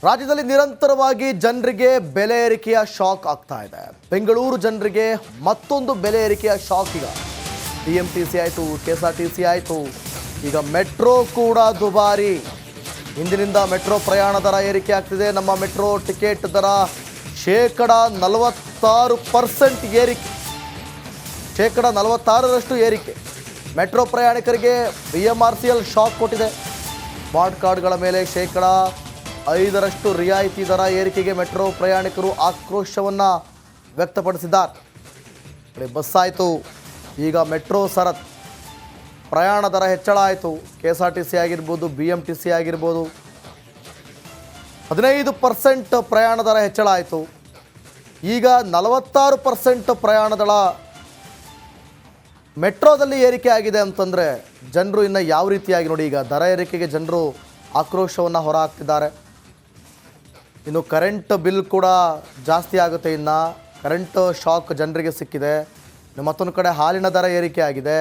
ರಾಜ್ಯದಲ್ಲಿ ನಿರಂತರವಾಗಿ ಜನರಿಗೆ ಬೆಲೆ ಏರಿಕೆಯ ಶಾಕ್ ಆಗ್ತಾ ಇದೆ. ಬೆಂಗಳೂರು ಜನರಿಗೆ ಮತ್ತೊಂದು ಬೆಲೆ ಏರಿಕೆಯ ಶಾಕ್. ಈಗ BMTC ಆಯಿತು, KSRTC ಆಯಿತು, ಈಗ ಮೆಟ್ರೋ ಕೂಡ ದುಬಾರಿ. ಇಂದಿನಿಂದ ಮೆಟ್ರೋ ಪ್ರಯಾಣ ದರ ಏರಿಕೆ ಆಗ್ತಿದೆ. ನಮ್ಮ ಮೆಟ್ರೋ ಟಿಕೆಟ್ ದರ 46% ಏರಿಕೆ, 46% ಏರಿಕೆ. ಮೆಟ್ರೋ ಪ್ರಯಾಣಿಕರಿಗೆ BMRCL ಶಾಕ್ ಕೊಟ್ಟಿದೆ. ಸ್ಮಾರ್ಟ್ ಕಾರ್ಡ್ಗಳ ಮೇಲೆ 5% ರಿಯಾಯಿತಿ ದರ ಏರಿಕೆಗೆ ಮೆಟ್ರೋ ಪ್ರಯಾಣಿಕರು ಆಕ್ರೋಶವನ್ನು ವ್ಯಕ್ತಪಡಿಸಿದ್ದಾರೆ. ಬಸ್ ಆಯಿತು, ಈಗ ಮೆಟ್ರೋ ಸರತ್ ಪ್ರಯಾಣ ದರ ಹೆಚ್ಚಳ ಆಯಿತು. KSRTC ಆಗಿರ್ಬೋದು, BMTC ಆಗಿರ್ಬೋದು, 15% ಪ್ರಯಾಣ ದರ ಹೆಚ್ಚಳ ಆಯಿತು. ಈಗ 46% ಪ್ರಯಾಣ ದರ ಮೆಟ್ರೋದಲ್ಲಿ ಏರಿಕೆ ಆಗಿದೆ ಅಂತಂದರೆ ಜನರು ಇನ್ನು ಯಾವ ರೀತಿಯಾಗಿ ನೋಡಿ, ಈಗ ದರ ಏರಿಕೆಗೆ ಜನರು ಆಕ್ರೋಶವನ್ನು ಹೊರಹಾಕ್ತಿದ್ದಾರೆ. ಇನ್ನು ಕರೆಂಟ್ ಬಿಲ್ ಕೂಡ ಜಾಸ್ತಿ ಆಗುತ್ತೆ. ಇನ್ನು ಕರೆಂಟ್ ಶಾಕ್ ಜನರಿಗೆ ಸಿಕ್ಕಿದೆ. ಮತ್ತೊಂದು ಕಡೆ ಹಾಲಿನ ದರ ಏರಿಕೆ ಆಗಿದೆ,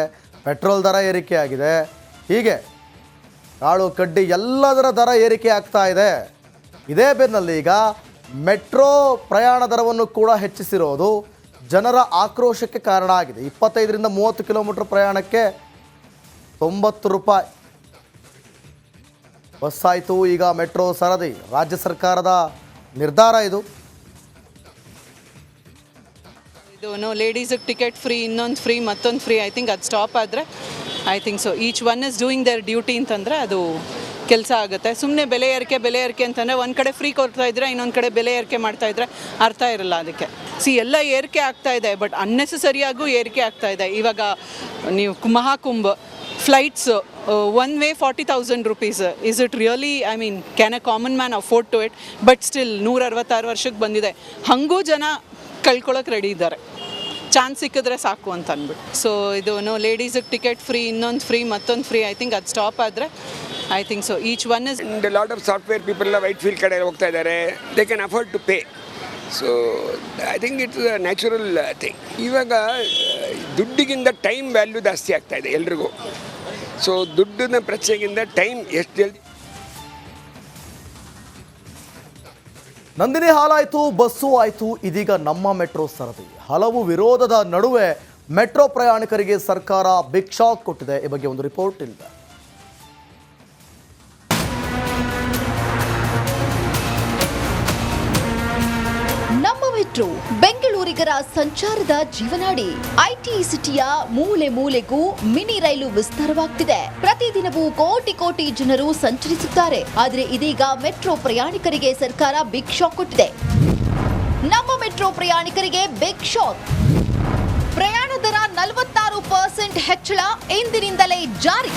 ಪೆಟ್ರೋಲ್ ದರ ಏರಿಕೆ ಆಗಿದೆ. ಹೀಗೆ ಕಾಳು ಕಡ್ಡಿ ಎಲ್ಲದರ ದರ ಏರಿಕೆ ಆಗ್ತಾ ಇದೆ. ಇದೇ ಬೆನ್ನಲ್ಲಿ ಈಗ ಮೆಟ್ರೋ ಪ್ರಯಾಣ ದರವನ್ನು ಕೂಡ ಹೆಚ್ಚಿಸಿರೋದು ಜನರ ಆಕ್ರೋಶಕ್ಕೆ ಕಾರಣ ಆಗಿದೆ. 25ರಿಂದ 30 ಕಿಲೋಮೀಟರ್ ಪ್ರಯಾಣಕ್ಕೆ 90 ರೂಪಾಯಿ ಬಸ್ ಆಯಿತು, ಈಗ ಮೆಟ್ರೋ ಸರದಿ. ರಾಜ್ಯ ಸರ್ಕಾರದ ನಿರ್ಧಾರ ಇದು. ಲೇಡೀಸಿಗೆ ಟಿಕೆಟ್ ಫ್ರೀ, ಇನ್ನೊಂದು ಫ್ರೀ, ಮತ್ತೊಂದು ಫ್ರೀ. ಐ ಥಿಂಕ್ ಅದು ಸ್ಟಾಪ್ ಆದರೆ so each one is doing there duty ಅಂತಂದರೆ ಅದು ಕೆಲಸ ಆಗುತ್ತೆ. ಸುಮ್ಮನೆ ಬೆಲೆ ಏರಿಕೆ ಅಂತಂದರೆ ಒಂದು ಕಡೆ ಫ್ರೀ ಕೊಡ್ತಾ ಇದ್ರೆ, ಇನ್ನೊಂದು ಕಡೆ ಬೆಲೆ ಏರಿಕೆ ಮಾಡ್ತಾ ಇದ್ರೆ ಅರ್ಥ ಇರಲ್ಲ. ಅದಕ್ಕೆ ಎಲ್ಲ ಏರಿಕೆ ಆಗ್ತಾ ಇದೆ, ಬಟ್ ಅನ್ನೆಸೆಸರಿಯಾಗೂ ಏರಿಕೆ ಆಗ್ತಾ ಇದೆ. ಇವಾಗ ನೀವು Mahakumbh flights one way 40,000 rupees. Is it really, I mean, can a common man afford to it? But still 166 ವರ್ಷಕ್ಕೆ ಬಂದಿದೆ. ಹಾಗೂ ಜನ ಕಳ್ಕೊಳ್ಳೋಕೆ ರೆಡಿ ಇದ್ದಾರೆ, ಚಾನ್ಸ್ ಸಿಕ್ಕಿದ್ರೆ ಸಾಕು ಅಂತ ಅಂದ್ಬಿಟ್ಟು. ಸೊ ಲೇಡೀಸಿಗೆ ಟಿಕೆಟ್ ಫ್ರೀ, ಇನ್ನೊಂದು ಫ್ರೀ, ಮತ್ತೊಂದು ಫ್ರೀ. ಐ ಥಿಂಕ್ ಅದು ಸ್ಟಾಪ್ ಆದರೆ so each one is lot of software people Whitefield ಕಡೆ ಹೋಗ್ತಾ ಇದ್ದಾರೆ. They can afford to pay. So I think it's a natural thing. ಇವಾಗ ದುಡ್ಡಿಗಿಂತ ಟೈಮ್ ವ್ಯಾಲ್ಯೂ ಜಾಸ್ತಿ ಆಗ್ತಾ ಇದೆ ಎಲ್ರಿಗೂ. ಸೊ ದುಡ್ಡಿನ ಪ್ರಶ್ನೆಗಿಂತ ಟೈಮ್ ಎಷ್ಟು ಜಲ್ದಿ. ನಂದಿನಿ ಹಾಲಾಯಿತು, ಬಸ್ಸು ಆಯಿತು, ಇದೀಗ ನಮ್ಮ ಮೆಟ್ರೋ ಸರದಿ. ಹಲವು ವಿರೋಧದ ನಡುವೆ ಮೆಟ್ರೋ ಪ್ರಯಾಣಿಕರಿಗೆ ಸರ್ಕಾರ ಬಿಗ್ ಶಾಕ್ ಕೊಟ್ಟಿದೆ. ಈ ಬಗ್ಗೆ ಒಂದು ರಿಪೋರ್ಟ್ ಇಲ್ಲ. ನಮ್ಮ ಮೆಟ್ರೋ ಬೆಂಗಳೂರಿಗರ ಸಂಚಾರದ ಜೀವನಾಡಿ. IT ಸಿಟಿಯ ಮೂಲೆ ಮೂಲೆಗೂ ಮಿನಿ ರೈಲು ವಿಸ್ತಾರವಾಗ್ತಿದೆ. ಪ್ರತಿದಿನವೂ ಕೋಟಿ ಜನರು ಸಂಚರಿಸುತ್ತಾರೆ. ಆದರೆ ಇದೀಗ ಮೆಟ್ರೋ ಪ್ರಯಾಣಿಕರಿಗೆ ಸರ್ಕಾರ ಬಿಗ್ ಶಾಕ್ ಕೊಟ್ಟಿದೆ. ನಮ್ಮ ಮೆಟ್ರೋ ಪ್ರಯಾಣಿಕರಿಗೆ ಬಿಗ್ ಶಾಕ್. ಪ್ರಯಾಣ ದರ 46% ಹೆಚ್ಚಳ ಇಂದಿನಿಂದಲೇ ಜಾರಿ.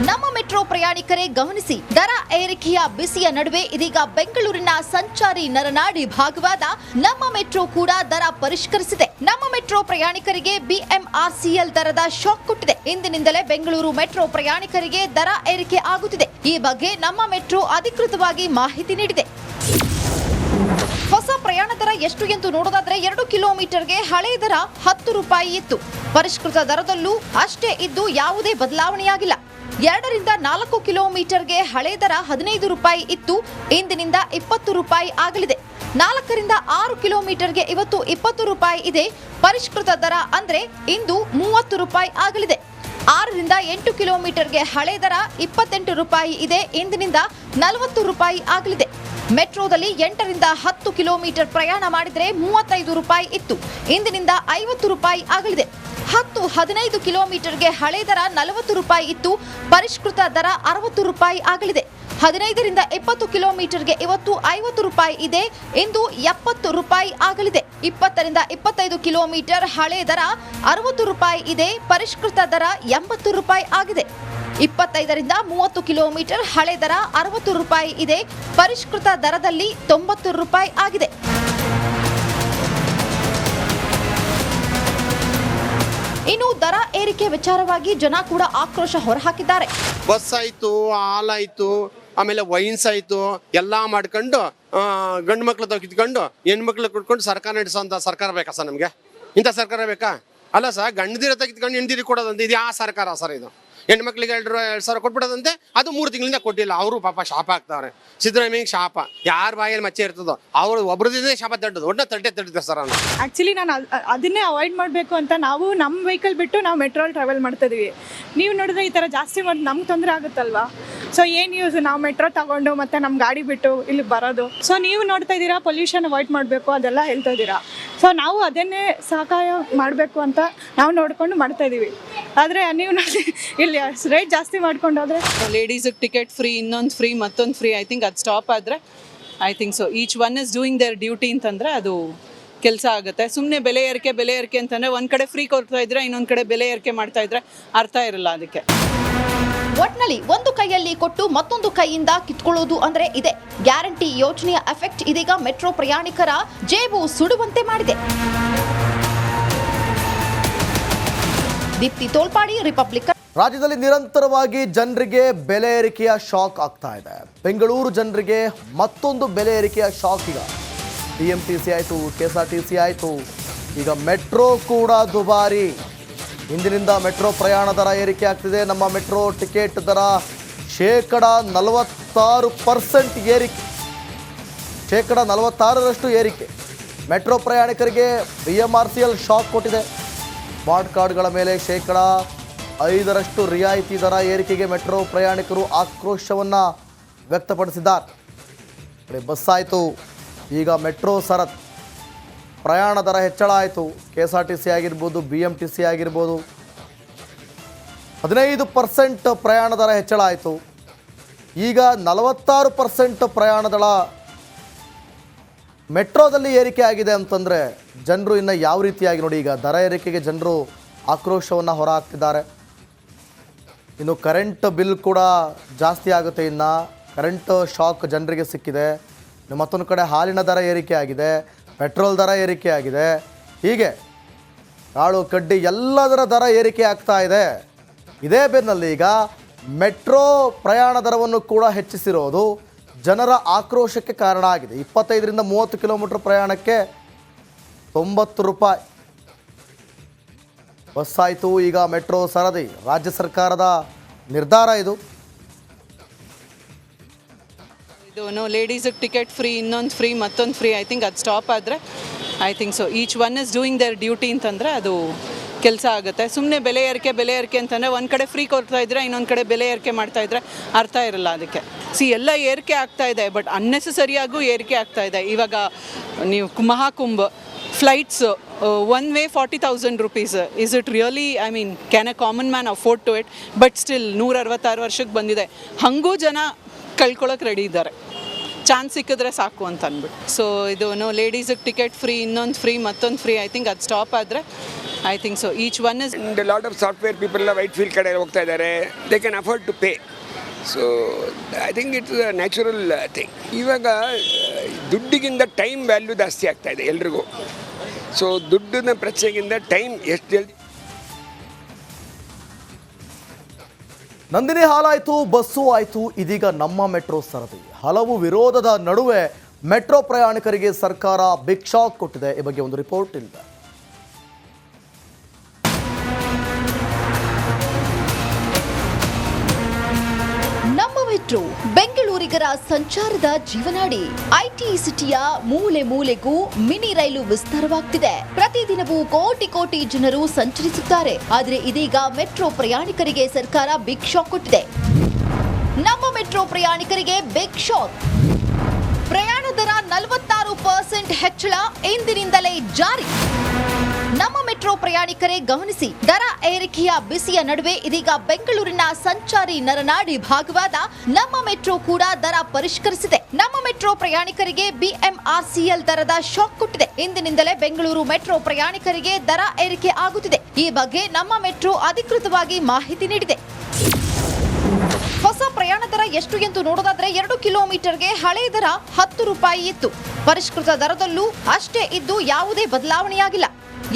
ನಮ್ಮ ಮೆಟ್ರೋ ಪ್ರಯಾಣಿಕರೇ ಗಮನಿಸಿ, ದರ ಏರಿಕೆಯ ಬಿಸಿಯ ನಡುವೆ ಇದೀಗ ಬೆಂಗಳೂರಿನ ಸಂಚಾರಿ ನರನಾಡಿ ಭಾಗವಾದ ನಮ್ಮ ಮೆಟ್ರೋ ಕೂಡ ದರ ಪರಿಷ್ಕರಿಸಿದೆ. ನಮ್ಮ ಮೆಟ್ರೋ ಪ್ರಯಾಣಿಕರಿಗೆ BMRCL ದರದ ಶಾಕ್ ಕೊಟ್ಟಿದೆ. ಇಂದಿನಿಂದಲೇ ಬೆಂಗಳೂರು ಮೆಟ್ರೋ ಪ್ರಯಾಣಿಕರಿಗೆ ದರ ಏರಿಕೆ ಆಗುತ್ತಿದೆ. ಈ ಬಗ್ಗೆ ನಮ್ಮ ಮೆಟ್ರೋ ಅಧಿಕೃತವಾಗಿ ಮಾಹಿತಿ ನೀಡಿದೆ. ಹೊಸ ಪ್ರಯಾಣ ದರ ಎಷ್ಟು ಎಂದು ನೋಡೋದಾದ್ರೆ 2 ಕಿಲೋಮೀಟರ್ಗೆ ಹಳೆ ದರ 10 ರೂಪಾಯಿ ಇತ್ತು. ಪರಿಷ್ಕೃತ ದರದಲ್ಲೂ ಅಷ್ಟೇ ಇದ್ದು ಯಾವುದೇ ಬದಲಾವಣೆಯಾಗಿಲ್ಲ. 2ರಿಂದ 4 ಕಿಲೋಮೀಟರ್ಗೆ ಹಳೆ ದರ 15 ರೂಪಾಯಿ ಇತ್ತು, ಇಂದಿನಿಂದ 20 ರೂಪಾಯಿ ಆಗಲಿದೆ. 4ರಿಂದ 6 ಕಿಲೋಮೀಟರ್ಗೆ ಇವತ್ತು 20 ರೂಪಾಯಿ ಇದೆ. ಪರಿಷ್ಕೃತ ದರ ಅಂದ್ರೆ ಇಂದು 30 ರೂಪಾಯಿ ಆಗಲಿದೆ. 6ರಿಂದ 8 ಕಿಲೋಮೀಟರ್ಗೆ ಹಳೆ ದರ 28 ರೂಪಾಯಿ ಇದೆ, ಇಂದಿನಿಂದ 40 ರೂಪಾಯಿ ಆಗಲಿದೆ. ಮೆಟ್ರೋದಲ್ಲಿ 8ರಿಂದ 10 ಕಿಲೋಮೀಟರ್ ಪ್ರಯಾಣ ಮಾಡಿದ್ರೆ 35 ರೂಪಾಯಿ ಇತ್ತು, ಇಂದಿನಿಂದ 50 ರೂಪಾಯಿ ಆಗಲಿದೆ. 10-15 ಕಿಲೋಮೀಟರ್ಗೆ ಹಳೆ ದರ 40 ರೂಪಾಯಿ ಇತ್ತು, ಪರಿಷ್ಕೃತ ದರ 60 ರೂಪಾಯಿ ಆಗಲಿದೆ. 15ರಿಂದ 20 ಕಿಲೋಮೀಟರ್ಗೆ ಇವತ್ತು 50 ರೂಪಾಯಿ ಇದೆ, ಇಂದು 70 ರೂಪಾಯಿ ಆಗಲಿದೆ. 20ರಿಂದ 25 ಕಿಲೋಮೀಟರ್ ಹಳೆ ದರ 60 ರೂಪಾಯಿ ಇದೆ, ಪರಿಷ್ಕೃತ ದರ 80 ರೂಪಾಯಿ ಆಗಿದೆ. 25ರಿಂದ 30 ಕಿಲೋಮೀಟರ್ ಹಳೆ ದರ 60 ರೂಪಾಯಿ ಇದೆ, ಪರಿಷ್ಕೃತ ದರದಲ್ಲಿ 90 ರೂಪಾಯಿ ಆಗಿದೆ. ಇನ್ನು ದರ ಏರಿಕೆ ವಿಚಾರವಾಗಿ ಜನ ಕೂಡ ಆಕ್ರೋಶ ಹೊರಹಾಕಿದ್ದಾರೆ. ಬಸ್ ಆಯ್ತು, ಹಾಲ್ ಆಯ್ತು, ಆಮೇಲೆ ವೈನ್ಸ್ ಆಯ್ತು, ಎಲ್ಲಾ ಮಾಡ್ಕೊಂಡು ಗಂಡು ಮಕ್ಳು ಕಿತ್ಕೊಂಡು ಹೆಣ್ಮಕ್ಳು ಕುಟ್ಕೊಂಡು ಸರ್ಕಾರ ನಡೆಸೋಂಥ ಸರ್ಕಾರ ಬೇಕಾ ಸರ್? ನಮಗೆ ಇಂಥ ಸರ್ಕಾರ ಬೇಕಾ? ಅಲ್ಲ ಸರ್, ಗಂಡದಿರ ತೆಗೆದುಕೊಂಡು ಹೆಂಡದಿರಿ ಕೊಡೋದಂತ ಇದು ಯಾವ ಸರ್ಕಾರ ಸರ್? ಇದು ಹೆಣ್ಮಕ್ಳಿಗೆ 2,000 ಕೊಟ್ಬಿಡೋದಂತೆ, ಅದು 3 ತಿಂಗಳಿಂದ ಕೊಟ್ಟಿಲ್ಲ. ಅವರು ಪಾಪ ಶಾಪ ಆಗ್ತಾವ್ರೆ. ಸಿದ್ದರಾಮಯ್ಯಗೆ ಶಾಪ, ಯಾರ ಬಾಯಲ್ಲಿ ಮಚ್ಚೆ ಇರ್ತದೋ ಅವರು ಒಬ್ರದೇ ಶಾಪ ತಟ್ಟದು, ಒಳ್ಳೆ ತಟ್ಟಿದ್ದಾರೆ ಸರ್. ಅವ್ನು ಆ್ಯಕ್ಚುಲಿ ನಾನು ಅದನ್ನೇ ಅವಾಯ್ಡ್ ಮಾಡಬೇಕು ಅಂತ ನಾವು ನಮ್ಮ ವೆಹಿಕಲ್ ಬಿಟ್ಟು ನಾವು ಮೆಟ್ರೋಲ್ ಟ್ರಾವೆಲ್ ಮಾಡ್ತಾ ಇದೀವಿ. ನೀವು ನೋಡಿದ್ರೆ ಈ ಥರ ಜಾಸ್ತಿ ಮಾಡಿ ನಮ್ಗೆ ತೊಂದರೆ ಆಗುತ್ತಲ್ವಾ? ಸೊ ಏನು ಯೂಸ್ ನಾವು ಮೆಟ್ರೋ ತಗೊಂಡು ಮತ್ತೆ ನಮ್ಮ ಗಾಡಿ ಬಿಟ್ಟು ಇಲ್ಲಿ ಬರೋದು? ಸೊ ನೀವು ನೋಡ್ತಾ ಇದ್ದೀರಾ ಪೊಲ್ಯೂಷನ್ ಅವಾಯ್ಡ್ ಮಾಡಬೇಕು ಅದೆಲ್ಲ ಹೇಳ್ತಾ ಇದ್ದೀರಾ. ಸೊ ನಾವು ಅದನ್ನೇ ಸಹಕಾಯ ಮಾಡಬೇಕು ಅಂತ ನಾವು ನೋಡ್ಕೊಂಡು ಮಾಡ್ತಾ ಇದ್ದೀವಿ. ಆದರೆ ನೀವು ನೋಡಿ ಇಲ್ಲಿ ರೇಟ್ ಜಾಸ್ತಿ ಮಾಡ್ಕೊಂಡೋದ್ರೆ ಲೇಡೀಸಿಗೆ ಟಿಕೆಟ್ ಫ್ರೀ, ಇನ್ನೊಂದು ಫ್ರೀ, ಮತ್ತೊಂದು ಫ್ರೀ, ಐ ಥಿಂಕ್ ಅದು ಸ್ಟಾಪ್ ಆದರೆ I think so each one is doing there duty ಅಂತಂದರೆ ಅದು ಕೆಲಸ ಆಗುತ್ತೆ. ಸುಮ್ಮನೆ ಬೆಲೆ ಏರಿಕೆ ಅಂತಂದರೆ ಒಂದು ಕಡೆ ಫ್ರೀ ಕೊಡ್ತಾ ಇದ್ರೆ ಇನ್ನೊಂದು ಕಡೆ ಬೆಲೆ ಏರಿಕೆ ಮಾಡ್ತಾ ಇದ್ರೆ ಅರ್ಥ ಇರಲ್ಲ ಅದಕ್ಕೆ. ಒಟ್ನಲ್ಲಿ ಒಂದು ಕೈಯಲ್ಲಿ ಕೊಟ್ಟು ಮತ್ತೊಂದು ಕೈಯಿಂದ ಕಿತ್ಕೊಳ್ಳೋದು ಅಂದ್ರೆ ಇದೆ. ಗ್ಯಾರಂಟಿ ಯೋಜನೆಯ ಎಫೆಕ್ಟ್ ಇದೀಗ ಮೆಟ್ರೋ ಪ್ರಯಾಣಿಕರ ಜೇಬು ಸುಡುವಂತೆ ಮಾಡಿದೆ. ದೀಪ್ತಿ ತೋಳ್ಪಾಡಿ, ರಿಪಬ್ಲಿಕ್. ರಾಜ್ಯದಲ್ಲಿ ನಿರಂತರವಾಗಿ ಜನರಿಗೆ ಬೆಲೆ ಏರಿಕೆಯ ಶಾಕ್ ಆಗ್ತಾ ಇದೆ. ಬೆಂಗಳೂರು ಜನರಿಗೆ ಮತ್ತೊಂದು ಬೆಲೆ ಏರಿಕೆಯ ಶಾಕ್. ಈಗ BMTC ಆಯಿತು, KSRTC ಆಯಿತು, ಈಗ ಮೆಟ್ರೋ ಕೂಡ ದುಬಾರಿ. ಇಂದಿನಿಂದ ಮೆಟ್ರೋ ಪ್ರಯಾಣ ದರ ಏರಿಕೆ ಆಗ್ತಿದೆ. ನಮ್ಮ ಮೆಟ್ರೋ ಟಿಕೆಟ್ ದರ 46% ಏರಿಕೆ, 46% ಏರಿಕೆ. ಮೆಟ್ರೋ ಪ್ರಯಾಣಿಕರಿಗೆ BMRCL ಶಾಕ್ ಕೊಟ್ಟಿದೆ. ಸ್ಮಾರ್ಟ್ ಕಾರ್ಡ್ಗಳ ಮೇಲೆ 5% ರಿಯಾಯಿತಿ ದರ ಏರಿಕೆಗೆ ಮೆಟ್ರೋ ಪ್ರಯಾಣಿಕರು ಆಕ್ರೋಶವನ್ನು ವ್ಯಕ್ತಪಡಿಸಿದ್ದಾರೆ. ಬಸ್ ಆಯಿತು, ಈಗ ಮೆಟ್ರೋ ಸರತ್ ಪ್ರಯಾಣ ದರ ಹೆಚ್ಚಳ ಆಯಿತು. KSRTC ಆಗಿರ್ಬೋದು, BMTC ಆಗಿರ್ಬೋದು, 15% ಪ್ರಯಾಣ ದರ ಹೆಚ್ಚಳ ಆಯಿತು. ಈಗ 46% ಪ್ರಯಾಣ ದರ ಮೆಟ್ರೋದಲ್ಲಿ ಏರಿಕೆ ಆಗಿದೆ ಅಂತಂದರೆ ಜನರು ಇನ್ನು ಯಾವ ರೀತಿಯಾಗಿ ನೋಡಿ, ಈಗ ದರ ಏರಿಕೆಗೆ ಜನರು ಆಕ್ರೋಶವನ್ನು ಹೊರಹಾಕ್ತಿದ್ದಾರೆ. ಇನ್ನು ಕರೆಂಟ್ ಬಿಲ್ ಕೂಡ ಜಾಸ್ತಿ ಆಗುತ್ತೆ. ಇನ್ನು ಕರೆಂಟ್ ಶಾಕ್ ಜನರಿಗೆ ಸಿಕ್ಕಿದೆ. ಮತ್ತೊಂದು ಕಡೆ ಹಾಲಿನ ದರ ಏರಿಕೆ ಆಗಿದೆ, ಪೆಟ್ರೋಲ್ ದರ ಏರಿಕೆ ಆಗಿದೆ. ಹೀಗೆ ಕಾಳು ಕಡ್ಡಿ ಎಲ್ಲದರ ದರ ಏರಿಕೆ ಆಗ್ತಾ ಇದೆ. ಇದೇ ಬೆನ್ನಲ್ಲಿ ಈಗ ಮೆಟ್ರೋ ಪ್ರಯಾಣ ದರವನ್ನು ಕೂಡ ಹೆಚ್ಚಿಸಿರೋದು ಜನರ ಆಕ್ರೋಶಕ್ಕೆ ಕಾರಣ ಆಗಿದೆ. 25ರಿಂದ 30 ಕಿಲೋಮೀಟರ್ ಪ್ರಯಾಣಕ್ಕೆ 90 ರೂಪಾಯಿ ಬಸ್ ಆಯಿತು, ಈಗ ಮೆಟ್ರೋ ಸರದಿ. ರಾಜ್ಯ ಸರ್ಕಾರದ ನಿರ್ಧಾರ ಇದು. ಲೇಡೀಸಿಗೆ ಟಿಕೆಟ್ ಫ್ರೀ, ಇನ್ನೊಂದು ಫ್ರೀ, ಮತ್ತೊಂದು ಫ್ರೀ, ಐ ಥಿಂಕ್ ಅದು ಸ್ಟಾಪ್ ಆದರೆ I think so each one is doing there duty ಅಂತಂದರೆ ಅದು ಕೆಲಸ ಆಗುತ್ತೆ. ಸುಮ್ಮನೆ ಬೆಲೆ ಏರಿಕೆ ಅಂತಂದರೆ ಒಂದು ಕಡೆ ಫ್ರೀ ಕೊಡ್ತಾ ಇದ್ರೆ ಇನ್ನೊಂದು ಕಡೆ ಬೆಲೆ ಏರಿಕೆ ಮಾಡ್ತಾ ಇದ್ರೆ ಅರ್ಥ ಇರಲ್ಲ ಅದಕ್ಕೆ. ಎಲ್ಲ ಏರಿಕೆ ಆಗ್ತಾ ಇದೆ, ಬಟ್ ಅನ್ನೆಸೆಸರಿಯಾಗೂ ಏರಿಕೆ ಆಗ್ತಾ ಇದೆ. ಇವಾಗ ನೀವು Mahakumbh flights one way 40,000 rupees. Is it really, I mean, can a common man afford to it? But still 166 ವರ್ಷಕ್ಕೆ ಬಂದಿದೆ. ಹಾಗೂ ಜನ ಕಳ್ಕೊಳ್ಳೋಕೆ ರೆಡಿ ಇದ್ದಾರೆ, ಚಾನ್ಸ್ ಸಿಕ್ಕಿದ್ರೆ ಸಾಕು ಅಂತ ಅಂದ್ಬಿಟ್ಟು. ಸೊ ಇದು ಲೇಡೀಸಿಗೆ ಟಿಕೆಟ್ ಫ್ರೀ, ಇನ್ನೊಂದು ಫ್ರೀ, ಮತ್ತೊಂದು ಫ್ರೀ, ಐ ಥಿಂಕ್ ಅದು ಸ್ಟಾಪ್ ಆದರೆ I think so each one is lot of software people ಎಲ್ಲ ವೈಟ್ ಫೀಲ್ಡ್ ಕಡೆ ಹೋಗ್ತಾ ಇದ್ದಾರೆ. They can afford to pay. So I think it's a natural thing. ಇವಾಗ ದುಡ್ಡಿಗಿಂತ ಟೈಮ್ ವ್ಯಾಲ್ಯೂ ಜಾಸ್ತಿ ಆಗ್ತಾ ಇದೆ ಎಲ್ರಿಗೂ. ಸೊ ದುಡ್ಡಿನ ಪ್ರಶ್ನೆಗಿಂತ ಟೈಮ್ ಎಷ್ಟು ಜಲ್ದಿ. ನಂದಿನಿ ಹಾಲಾಯಿತು, ಬಸ್ಸು ಆಯಿತು, ಇದೀಗ ನಮ್ಮ ಮೆಟ್ರೋ ಸರದಿ. ಹಲವು ವಿರೋಧದ ನಡುವೆ ಮೆಟ್ರೋ ಪ್ರಯಾಣಿಕರಿಗೆ ಸರ್ಕಾರ ಬಿಗ್ ಶಾಕ್ ಕೊಟ್ಟಿದೆ. ಈ ಬಗ್ಗೆ ಒಂದು ರಿಪೋರ್ಟ್ ಇದೆ. ನಮ್ಮ ಮೆಟ್ರೋ ಬೆಂಗಳೂರಿಗರ ಸಂಚಾರದ ಜೀವನಾಡಿ. ಐಟಿ ಸಿಟಿಯ ಮೂಲೆ ಮೂಲೆಗೂ ಮಿನಿ ರೈಲು ವಿಸ್ತಾರವಾಗ್ತಿದೆ. ಪ್ರತಿದಿನವೂ ಕೋಟಿ ಜನರು ಸಂಚರಿಸುತ್ತಾರೆ. ಆದರೆ ಇದೀಗ ಮೆಟ್ರೋ ಪ್ರಯಾಣಿಕರಿಗೆ ಸರ್ಕಾರ ಬಿಗ್ ಶಾಕ್ ಕೊಟ್ಟಿದೆ. ನಮ್ಮ ಮೆಟ್ರೋ ಪ್ರಯಾಣಿಕರಿಗೆ ಬಿಗ್ ಶಾಕ್. ಪ್ರಯಾಣ ದರ 46% ಹೆಚ್ಚಳ ಇಂದಿನಿಂದಲೇ ಜಾರಿ. ನಮ್ಮ ಮೆಟ್ರೋ ಪ್ರಯಾಣಿಕರೇ ಗಮನಿಸಿ, ದರ ಏರಿಕೆಯ ಬಿಸಿಯ ನಡುವೆ ಇದೀಗ ಬೆಂಗಳೂರಿನ ಸಂಚಾರಿ ನರನಾಡಿ ಭಾಗವಾದ ನಮ್ಮ ಮೆಟ್ರೋ ಕೂಡ ದರ ಪರಿಷ್ಕರಿಸಿದೆ. ನಮ್ಮ ಮೆಟ್ರೋ ಪ್ರಯಾಣಿಕರಿಗೆ BMRCL ದರದ ಶಾಕ್ ಕೊಟ್ಟಿದೆ. ಇಂದಿನಿಂದಲೇ ಬೆಂಗಳೂರು ಮೆಟ್ರೋ ಪ್ರಯಾಣಿಕರಿಗೆ ದರ ಏರಿಕೆ ಆಗುತ್ತಿದೆ. ಈ ಬಗ್ಗೆ ನಮ್ಮ ಮೆಟ್ರೋ ಅಧಿಕೃತವಾಗಿ ಮಾಹಿತಿ ನೀಡಿದೆ. ಹೊಸ ಪ್ರಯಾಣ ದರ ಎಷ್ಟು ಎಂದು ನೋಡೋದಾದ್ರೆ 2 ಕಿಲೋಮೀಟರ್ಗೆ ಹಳೆ ದರ 10 ರೂಪಾಯಿ ಇತ್ತು. ಪರಿಷ್ಕೃತ ದರದಲ್ಲೂ ಅಷ್ಟೇ ಇದ್ದು ಯಾವುದೇ ಬದಲಾವಣೆಯಾಗಿಲ್ಲ.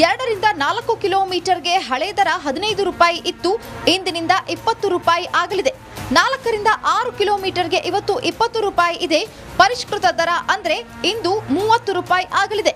2ರಿಂದ 4 ಕಿಲೋಮೀಟರ್ಗೆ ಹಳೆ ದರ 15 ರೂಪಾಯಿ ಇತ್ತು. ಇಂದಿನಿಂದ 20 ರೂಪಾಯಿ ಆಗಲಿದೆ. 4ರಿಂದ 6 ಕಿಲೋಮೀಟರ್ಗೆ ಇವತ್ತು 20 ರೂಪಾಯಿ ಇದೆ. ಪರಿಷ್ಕೃತ ದರ ಅಂದ್ರೆ ಇಂದು 30 ರೂಪಾಯಿ ಆಗಲಿದೆ.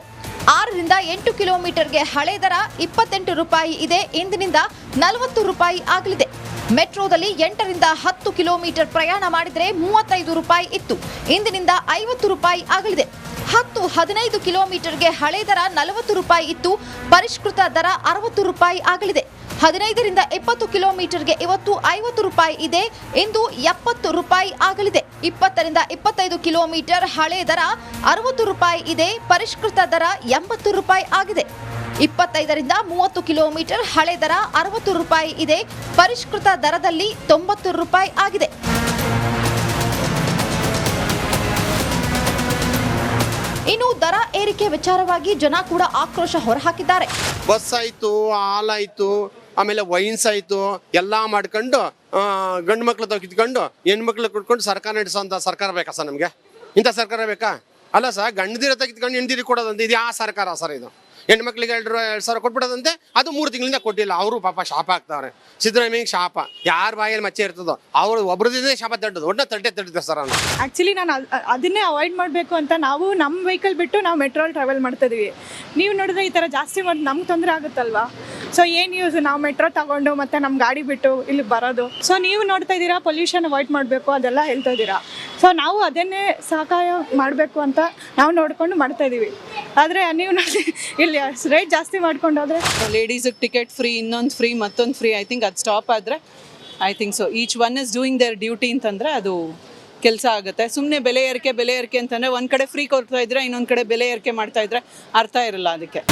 6ರಿಂದ 8 ಕಿಲೋಮೀಟರ್ಗೆ ಹಳೆ ದರ 28 ರೂಪಾಯಿ ಇದೆ. ಇಂದಿನಿಂದ 40 ರೂಪಾಯಿ ಆಗಲಿದೆ. ಮೆಟ್ರೋದಲ್ಲಿ 8ರಿಂದ 10 ಕಿಲೋಮೀಟರ್ ಪ್ರಯಾಣ ಮಾಡಿದ್ರೆ 35 ರೂಪಾಯಿ ಇತ್ತು, ಇಂದಿನಿಂದ 50 ರೂಪಾಯಿ ಆಗಲಿದೆ. 10-15 ಕಿಲೋಮೀಟರ್ಗೆ ಹಳೆ ದರ 40 ರೂಪಾಯಿ ಇತ್ತು, ಪರಿಷ್ಕೃತ ದರ 60 ರೂಪಾಯಿ ಆಗಲಿದೆ. 15ರಿಂದ 20 ಕಿಲೋಮೀಟರ್ಗೆ ಇವತ್ತು 50 ರೂಪಾಯಿ ಇದೆ, ಇಂದು 70 ರೂಪಾಯಿ ಆಗಲಿದೆ. 20ರಿಂದ 25 ಕಿಲೋಮೀಟರ್ ಹಳೆ ದರ 60 ರೂಪಾಯಿ ಇದೆ, ಪರಿಷ್ಕೃತ ದರ 80 ರೂಪಾಯಿ ಆಗಿದೆ. 25ರಿಂದ 30 ಕಿಲೋಮೀಟರ್ ಹಳೆ ದರ 60 ರೂಪಾಯಿ ಇದೆ, ಪರಿಷ್ಕೃತ ದರದಲ್ಲಿ 90 ರೂಪಾಯಿ ಆಗಿದೆ. ಇನ್ನು ದರ ಏರಿಕೆ ವಿಚಾರವಾಗಿ ಜನ ಕೂಡ ಆಕ್ರೋಶ ಹೊರಹಾಕಿದ್ದಾರೆ. ಬಸ್ ಆಯ್ತು, ಹಾಲಾಯ್ತು, ಆಮೇಲೆ ವೈನ್ಸ್ ಆಯ್ತು, ಎಲ್ಲ ಮಾಡ್ಕೊಂಡು ಗಂಡು ಮಕ್ಳು ಕಿತ್ಕೊಂಡು ಹೆಣ್ಮಕ್ಳು ಕುಟ್ಕೊಂಡು ಸರ್ಕಾರ ನಡೆಸೋಂಥ ಸರ್ಕಾರ ಬೇಕಾ ಸರ್ ನಮಗೆ? ಇಂಥ ಸರ್ಕಾರ ಬೇಕಾ? ಅಲ್ಲ ಸರ್, ಗಂಡದಿರ ತೆಗೆದುಕೊಂಡು ಹೆಣ್ದಿರಿ ಕೊಡೋದಂತೆ ಇದು ಯಾವ ಸರ್ಕಾರ ಸರ್ ಇದು? ಹೆಣ್ಮಕ್ಳಿಗೆ 2,000 ಕೊಟ್ಬಿಡೋದಂತೆ, ಅದು 3 ತಿಂಗಳಿಂದ ಕೊಟ್ಟಿಲ್ಲ. ಅವರು ಪಾಪ ಶಾಪ ಆಗ್ತಾವ್ರೆ. ಸಿದ್ದರಾಮಯ್ಯಗೆ ಶಾಪ, ಯಾರ ಬಾಯಲ್ಲಿ ಮಚ್ಚೆ ಇರ್ತದೋ ಅವರು ಒಬ್ಬರದೇ ಶಾಪ ತಟ್ಟದು, ಒಟ್ಟು ತಟ್ಟಿದೆ ಸರ್. ಅವನು ಆ್ಯಕ್ಚುಲಿ ನಾನು ಅದನ್ನೇ ಅವಾಯ್ಡ್ ಮಾಡಬೇಕು ಅಂತ ನಾವು ನಮ್ಮ ವೆಹಿಕಲ್ ಬಿಟ್ಟು ನಾವು ಮೆಟ್ರೋಲ್ಲಿ ಟ್ರಾವೆಲ್ ಮಾಡ್ತಾ ಇದೀವಿ. ನೀವು ನೋಡಿದ್ರೆ ಈ ಥರ ಜಾಸ್ತಿ ಮಾಡಿ ನಮ್ಗೆ ತೊಂದರೆ ಆಗುತ್ತಲ್ವಾ? ಸೊ ಏನು ಯೂಸ್ ನಾವು ಮೆಟ್ರೋ ತಗೊಂಡು ಮತ್ತೆ ನಮ್ಮ ಗಾಡಿ ಬಿಟ್ಟು ಇಲ್ಲಿ ಬರೋದು? ಸೊ ನೀವು ನೋಡ್ತಾ ಇದ್ದೀರಾ ಪೊಲ್ಯೂಷನ್ ಅವಾಯ್ಡ್ ಮಾಡಬೇಕು ಅದೆಲ್ಲ ಹೇಳ್ತಾ ಇದ್ದೀರಾ. ಸೊ ನಾವು ಅದನ್ನೇ ಸಹಕಾರ ಮಾಡಬೇಕು ಅಂತ ನಾವು ನೋಡ್ಕೊಂಡು ಮಾಡ್ತಾ ಇದ್ದೀವಿ. ಆದರೆ ನೀವು ನೋಡಿ ಇಲ್ಲಿ ರೇಟ್ ಜಾಸ್ತಿ ಮಾಡ್ಕೊಂಡು ಹೋದರೆ ಲೇಡೀಸಿಗೆ ಟಿಕೆಟ್ ಫ್ರೀ, ಇನ್ನೊಂದು ಫ್ರೀ, ಮತ್ತೊಂದು ಫ್ರೀ, ಐ ಥಿಂಕ್ ಅದು ಸ್ಟಾಪ್ ಆದರೆ I think so each one is doing there duty ಅಂತಂದರೆ ಅದು ಕೆಲಸ ಆಗುತ್ತೆ. ಸುಮ್ಮನೆ ಬೆಲೆ ಏರಿಕೆ ಅಂತಂದರೆ ಒಂದು ಕಡೆ ಫ್ರೀ ಕೊಡ್ತಾ ಇದ್ರೆ ಇನ್ನೊಂದು ಕಡೆ ಬೆಲೆ ಏರಿಕೆ ಮಾಡ್ತಾ ಇದ್ರೆ ಅರ್ಥ ಇರಲ್ಲ ಅದಕ್ಕೆ.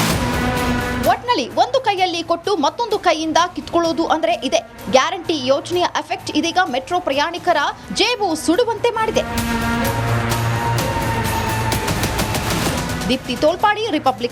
ಒಟ್ನಲ್ಲಿ ಒಂದು ಕೈಯಲ್ಲಿ ಕೊಟ್ಟು ಮತ್ತೊಂದು ಕೈಯಿಂದ ಕಿತ್ಕೊಳ್ಳೋದು ಅಂದ್ರೆ ಇದೆ. ಗ್ಯಾರಂಟಿ ಯೋಜನೆಯ ಎಫೆಕ್ಟ್ ಇದೀಗ ಮೆಟ್ರೋ ಪ್ರಯಾಣಿಕರ ಜೇಬು ಸುಡುವಂತೆ ಮಾಡಿದೆ. ದೀಪ್ತಿ ತೋಳ್ಪಾಡಿ, ರಿಪಬ್ಲಿಕ್